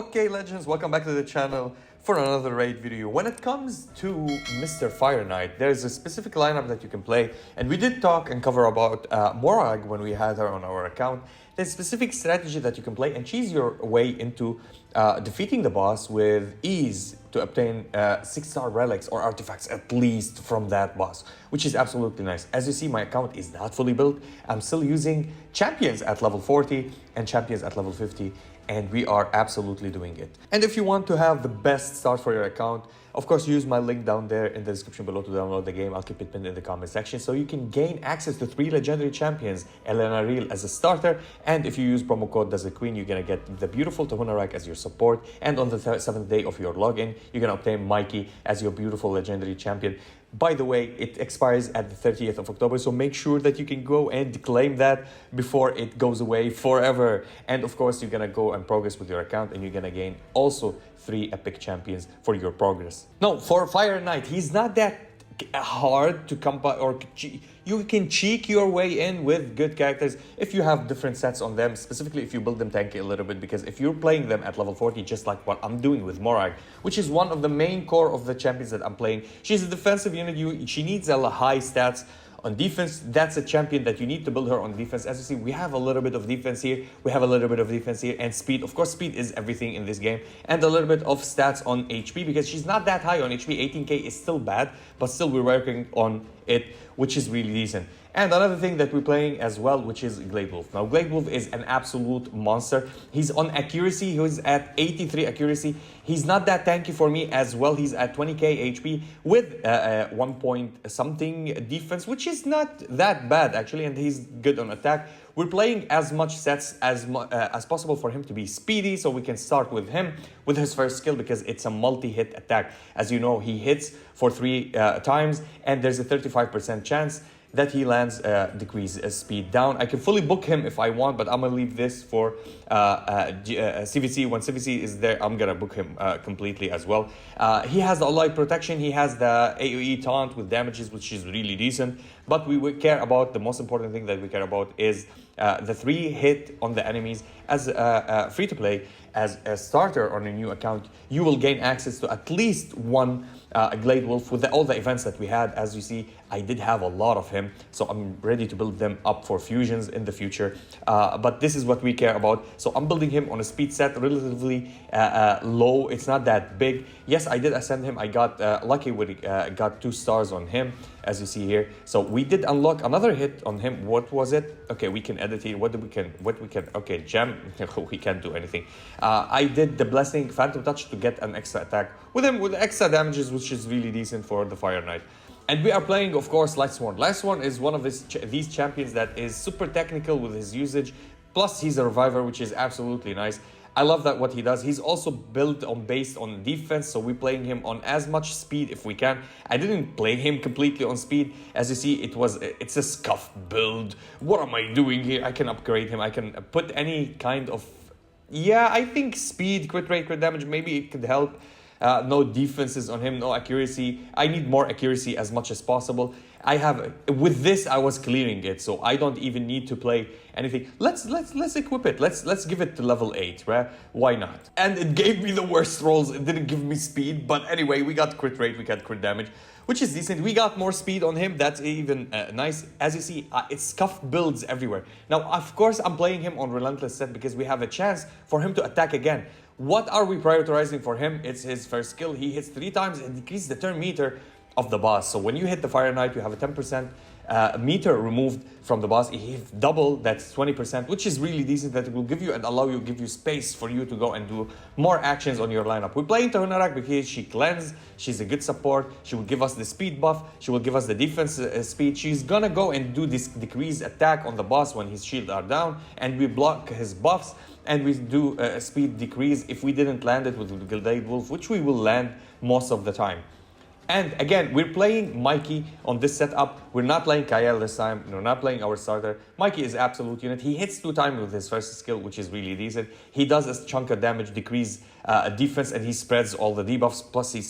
Okay, legends, welcome back to the channel for another raid video. When it comes to Mr. Fire Knight, there's a specific lineup that you can play, and we did talk and cover about Morag when we had her on our account. There's a specific strategy that you can play and cheese your way into defeating the boss with ease to obtain 6-star relics or artifacts at least from that boss, which is absolutely nice. As you see, my account is not fully built. I'm still using champions at level 40 and champions at level 50, and we are absolutely doing it. And if you want to have the best start for your account, of course, use my link down there in the description below to download the game. I'll keep it pinned in the comment section so you can gain access to 3 legendary champions, Elenaril as a starter, and if you use promo code DesertQueen, you're gonna get the beautiful Tagoar as your support, and on the 7th day of your login, you're gonna obtain Mikey as your beautiful legendary champion. By the way, it expires at the 30th of October, so make sure that you can go and claim that before it goes away forever. And of course, you're gonna go and progress with your account, and you're gonna gain also 3 epic champions for your progress. Now, for Fire Knight, he's not that hard to come by, or you can cheek your way in with good characters if you have different sets on them, specifically if you build them tanky a little bit, because if you're playing them at level 40, just like what I'm doing with Morag, which is one of the main core of the champions that I'm playing. She's a defensive unit. She needs a high stats on defense. That's a champion that you need to build her on defense. As you see, we have a little bit of defense here, we have a little bit of defense here, and speed. Of course, speed is everything in this game, and a little bit of stats on HP, because she's not that high on HP. 18k is still bad, but still we're working on it, which is really decent. And another thing that we're playing as well, which is Glade Wolf. Now, Glade Wolf is an absolute monster. He's on accuracy. He's at 83 accuracy. He's not that tanky for me as well. He's at 20k HP with 1 point something defense, which is not that bad actually, and he's good on attack. We're playing as much sets as possible for him to be speedy, so we can start with him with his first skill, because it's a multi-hit attack. As you know, he hits for 3 times, and there's a 35% chance that he lands decrease speed down. I can fully book him if I want, but I'm gonna leave this for CVC. When CVC is there, I'm gonna book him completely as well. He has the ally protection, he has the AoE taunt with damages, which is really decent, but we care about, the most important thing that we care about is the 3 hit on the enemies. As free to play, as a starter on a new account, you will gain access to at least 1 Glade Wolf with all the events that we had. As you see, I did have a lot of him, so I'm ready to build them up for fusions in the future. But this is what we care about. So I'm building him on a speed set, relatively low. It's not that big. Yes, I did ascend him. I got lucky when got 2 stars on him, as you see here. So we did unlock another hit on him. What was it? Okay, we can edit here. What we can? Okay, gem. We can't do anything. I did the blessing Phantom Touch to get an extra attack with him with extra damages, which is really decent for the Fire Knight. And we are playing, of course, Lightsworn. Lightsworn is one of these champions that is super technical with his usage. Plus, he's a reviver, which is absolutely nice. I love that what he does. He's also built based on defense, so we're playing him on as much speed if we can. I didn't play him completely on speed. As you see, it's a scuff build. What am I doing here? I can upgrade him. I can put any kind of... Yeah, I think speed, crit rate, crit damage, maybe it could help. No defenses on him, no accuracy. I need more accuracy as much as possible. With this, I was clearing it, so I don't even need to play anything. Let's equip it. Let's give it to level 8, right? Why not? And it gave me the worst rolls. It didn't give me speed, but anyway, we got crit rate, we got crit damage, which is decent. We got more speed on him. That's even nice. As you see, it's scuff builds everywhere. Now, of course, I'm playing him on Relentless set because we have a chance for him to attack again. What are we prioritizing for him? It's his first skill. He hits 3 times and decreases the turn meter of the boss. So when you hit the Fire Knight, you have a 10% meter removed from the boss. If you hit double, that's 20%, which is really decent. That will give you and allow you, give you space for you to go and do more actions on your lineup. We're playing Tagoar because she cleanses. She's a good support. She will give us the speed buff. She will give us the defense speed. She's gonna go and do this decrease attack on the boss when his shield are down, and we block his buffs, and we do a speed decrease if we didn't land it with Glade Wolf, which we will land most of the time. And again, we're playing Mikey on this setup. We're not playing Kyle this time. We're not playing our starter. Mikey is absolute unit. He hits 2 times with his first skill, which is really decent. He does a chunk of damage, decrease defense, and he spreads all the debuffs. Plus, the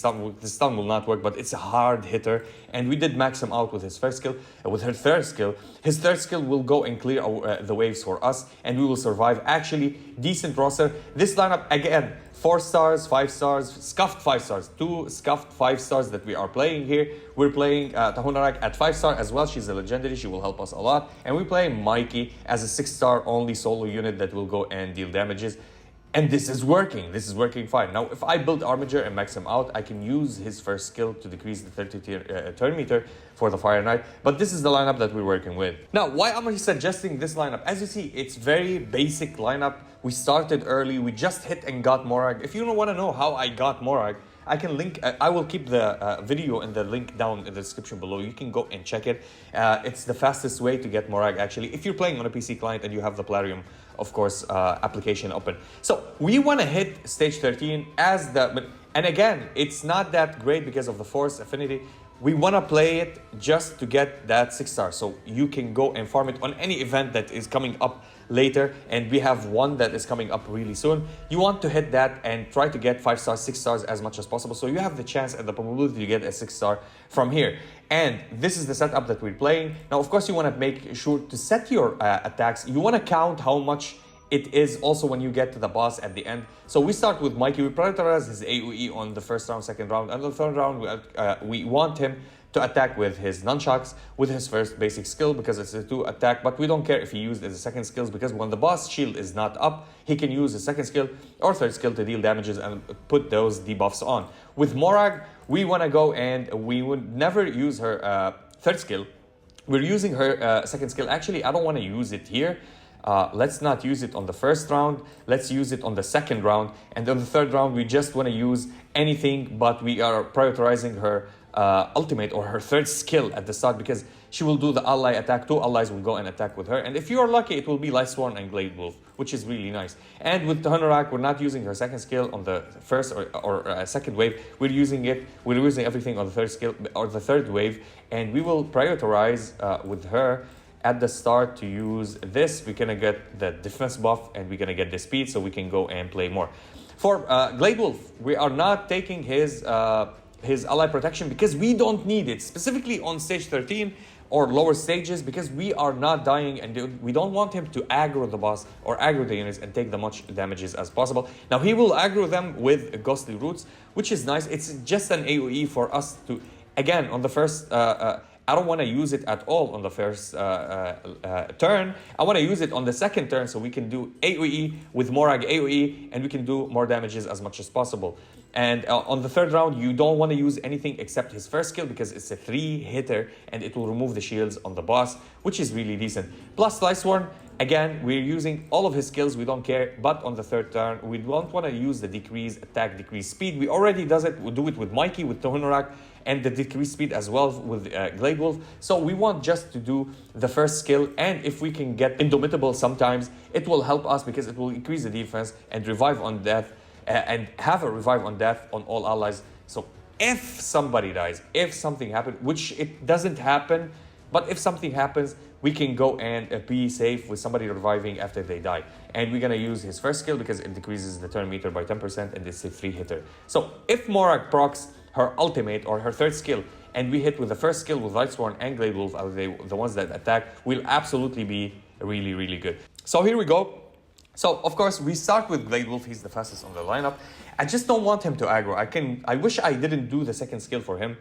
stun will not work, but it's a hard hitter. And we did max him out with his first skill. With her third skill, his third skill will go and clear the waves for us, and we will survive. Actually, decent roster. This lineup, again, 4 stars, 5 stars, scuffed 5 stars, 2 scuffed 5 stars that we are playing here. We're playing Tagoar at 5 star as well. She's a legendary, she will help us a lot. And we play Mikey as a 6 star only solo unit that will go and deal damages. And this is working fine. Now, if I build Armiger and max him out, I can use his first skill to decrease the 30 turn meter for the Fire Knight. But this is the lineup that we're working with. Now, why am I suggesting this lineup? As you see, it's very basic lineup. We started early, we just hit and got Morag. If you don't want to know how I got Morag, I can link, I will keep the video and the link down in the description below. You can go and check it. It's the fastest way to get Morag, actually, if you're playing on a PC client and you have the Plarium, of course, application open. So we want to hit stage 13 as the, and again, it's not that great because of the Force Affinity. We want to play it just to get that 6 star. So you can go and farm it on any event that is coming up later. And we have one that is coming up really soon. You want to hit that and try to get 5 stars, 6 stars as much as possible. So you have the chance and the probability to get a 6 star from here. And this is the setup that we're playing. Now, of course, you want to make sure to set your attacks. You want to count how much it is also when you get to the boss at the end. So we start with Mikey. We prioritize his AoE on the first round, second round, and the third round we want him to attack with his nunchucks with his first basic skill because it's a 2 attack, but we don't care if he used as a second skills because when the boss shield is not up, he can use his second skill or third skill to deal damages and put those debuffs on. With Morag, we want to go and we would never use her third skill. We're using her second skill. Actually, I don't want to use it here. Let's not use it on the first round. Let's use it on the second round. And on the third round, we just want to use anything, but we are prioritizing her ultimate or her third skill at the start because she will do the ally attack. 2 allies will go and attack with her. And if you are lucky, it will be Lightsworn and Glade Wolf, which is really nice. And with Tagoar, we're not using her second skill on the first or second wave. We're using everything on the third skill or the third wave. And we will prioritize with her at the start to use this. We're gonna get the defense buff and we're gonna get the speed so we can go and play more. For Glade Wolf, we are not taking his ally protection because we don't need it, specifically on stage 13 or lower stages, because we are not dying and we don't want him to aggro the boss or aggro the units and take the much damages as possible. Now he will aggro them with Ghostly Roots, which is nice. It's just an AoE for us to, again, on the first I don't want to use it at all on the first turn. I want to use it on the second turn so we can do AoE with Morag AoE and we can do more damages as much as possible. And on the third round, you don't want to use anything except his first skill because it's a 3-hitter and it will remove the shields on the boss, which is really decent. Plus Lightsworn, again, we're using all of his skills, we don't care, but on the third turn, we don't want to use the decrease attack, decrease speed. We already do it with Mikey, with Tagoar, and the decrease speed as well with Glade Wolf. So we want just to do the first skill, and if we can get Indomitable sometimes, it will help us because it will increase the defense and revive on death, and have a revive on death on all allies. So if somebody dies, if something happens, which it doesn't happen, but if something happens, we can go and be safe with somebody reviving after they die. And we're gonna use his first skill because it decreases the turn meter by 10% and it's a 3-hitter. So if Morag procs her ultimate or her third skill and we hit with the first skill with Lightsworn and Glade Wolf, the ones that attack, will absolutely be really, really good. So here we go. So of course we start with Glade Wolf. He's the fastest on the lineup. I just don't want him to aggro. I wish I didn't do the second skill for him.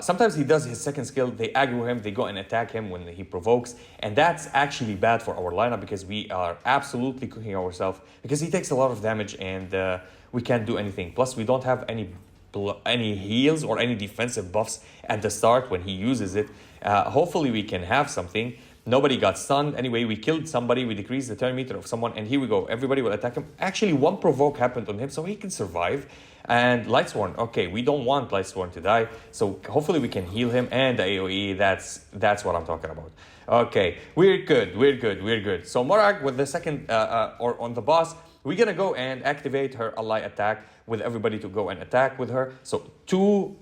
Sometimes he does his second skill, they aggro him, they go and attack him when he provokes, and that's actually bad for our lineup because we are absolutely cooking ourselves because he takes a lot of damage and we can't do anything. Plus we don't have any heals or any defensive buffs at the start when he uses it. Hopefully we can have something. Nobody got stunned. Anyway, we killed somebody, we decreased the turn meter of someone, and here we go. Everybody will attack him. Actually, one provoke happened on him, so he can survive. And Lightsworn, okay, we don't want Lightsworn to die, so hopefully we can heal him. And the AoE, that's what I'm talking about. Okay, we're good. So Morag with the second, or on the boss, we're gonna go and activate her ally attack with everybody to go and attack with her. So 2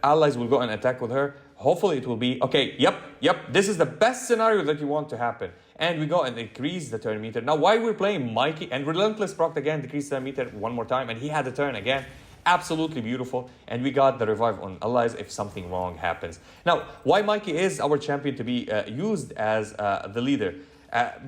allies will go and attack with her. Hopefully it will be, okay, yep, this is the best scenario that you want to happen. And we go and increase the turn meter. Now, why we're playing Mikey and Relentless proc again, decrease the turn meter one more time, and he had a turn again. Absolutely beautiful. And we got the revive on allies if something wrong happens. Now, why Mikey is our champion to be used as the leader?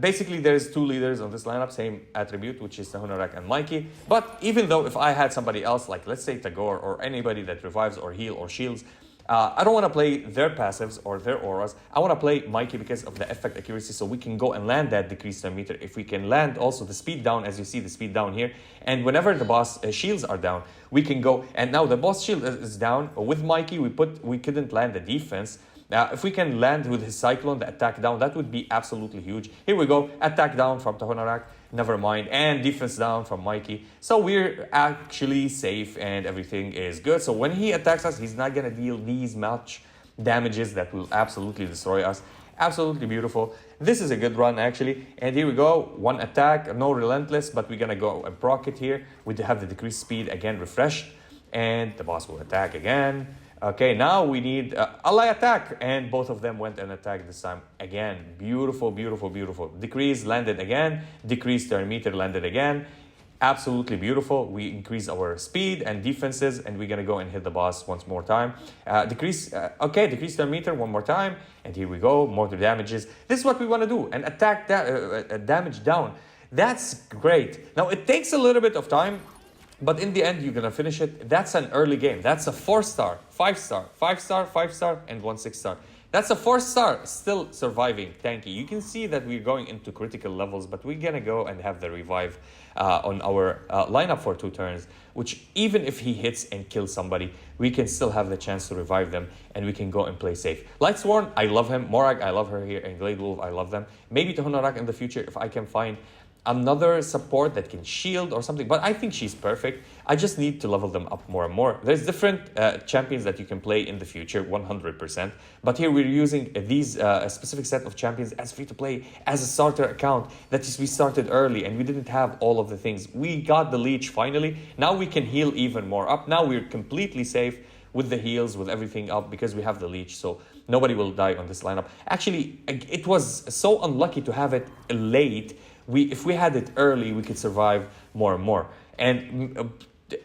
Basically, there's two leaders on this lineup, same attribute, which is Tahonarak and Mikey. But even though if I had somebody else, like let's say Tagoar or anybody that revives or heal or shields, I don't want to play their passives or their auras. I want to play Mikey because of the effect accuracy, so we can go and land that decreased turn meter. If we can land also the speed down, as you see the speed down here, and whenever the boss shields are down, we can go, and now the boss shield is down. With Mikey, we couldn't land the defense. If we can land with his Cyclone, the attack down, that would be absolutely huge. Here we go, attack down from Tahonarak, never mind, and defense down from Mikey. So we're actually safe and everything is good. So when he attacks us, he's not gonna deal these much damages that will absolutely destroy us. Absolutely beautiful. This is a good run actually. And here we go, one attack, no relentless, but we're gonna go and proc it here. We have the decreased speed again refreshed, and the boss will attack again. Okay, now we need ally attack, and both of them went and attacked this time again. Beautiful, beautiful, beautiful. Decrease landed again, decrease turn meter landed again. Absolutely beautiful. We increase our speed and defenses, and we're gonna go and hit the boss once more time. Decrease turn meter one more time, and here we go, more damages. This is what we want to do, and attack damage down. That's great. Now it takes a little bit of time, but in the end, you're going to finish it. That's an early game. That's a 4-star, 5-star, 5-star, 5-star, and 1 6-star. That's a 4-star, still surviving tanky. You can see that we're going into critical levels, but we're going to go and have the revive on our lineup for 2 turns, which even if he hits and kills somebody, we can still have the chance to revive them, and we can go and play safe. Lightsworn, I love him. Morag, I love her here. And Glade Wolf, I love them. Maybe Tahonarak in the future, if I can find another support that can shield or something, but I think she's perfect. I just need to level them up more and more. There's different champions that you can play in the future, 100%. But here we're using these specific set of champions as free to play, as a starter account. That is, we started early and we didn't have all of the things. We got the leech finally. Now we can heal even more up. Now we're completely safe with the heals, with everything up, because we have the leech. So nobody will die on this lineup. Actually, it was so unlucky to have it late. If we had it early, we could survive more and more. And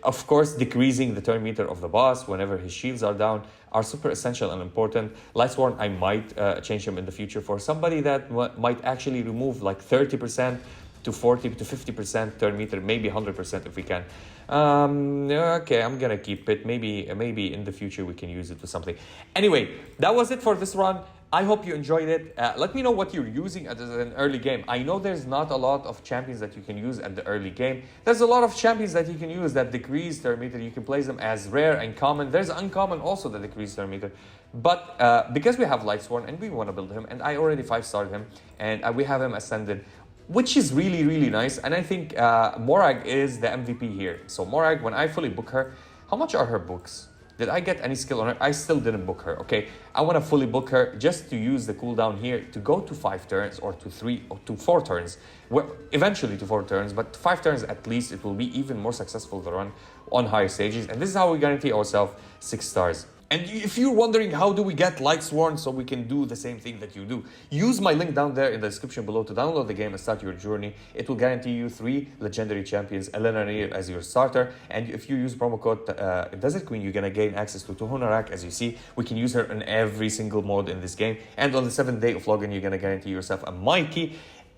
of course, decreasing the turn meter of the boss whenever his shields are down are super essential and important. Lightsworn, I might change him in the future for somebody that might actually remove like 30% to 40 to 50% turn meter, maybe 100% if we can. Okay, I'm gonna keep it. Maybe in the future we can use it for something. Anyway, that was it for this run. I hope you enjoyed it. Let me know what you're using as an early game. I know there's not a lot of champions that you can use at the early game. There's a lot of champions that you can use that decrease turn meter. You can place them as rare and common. There's uncommon also that decrease turn meter. But because we have Lightsworn and we want to build him, and I already 5-starred him, and we have him ascended, which is really, really nice. And I think Morag is the MVP here. So Morag, when I fully book her, how much are her books? Did I get any skill on her? I still didn't book her, okay? I want to fully book her just to use the cooldown here to go to 5 turns or to 3 or to 4 turns. Well, eventually to 4 turns, but 5 turns at least, it will be even more successful to run on higher stages. And this is how we guarantee ourselves 6 stars. And if you're wondering how do we get Lightsworn so we can do the same thing that you do, use my link down there in the description below to download the game and start your journey. It will guarantee you 3 legendary champions, Elenaril as your starter. And if you use promo code Desert Queen, you're gonna gain access to Tahonarak. As you see, we can use her in every single mode in this game. And on the 7th day of login, you're gonna guarantee yourself a Mikey.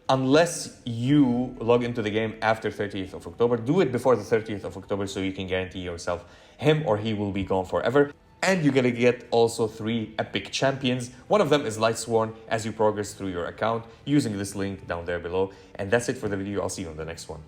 Unless you log into the game after 30th of October, do it before the 30th of October so you can guarantee yourself him or he will be gone forever. And you're gonna get also 3 epic champions. One of them is Lightsworn as you progress through your account using this link down there below. And that's it for the video. I'll see you on the next one.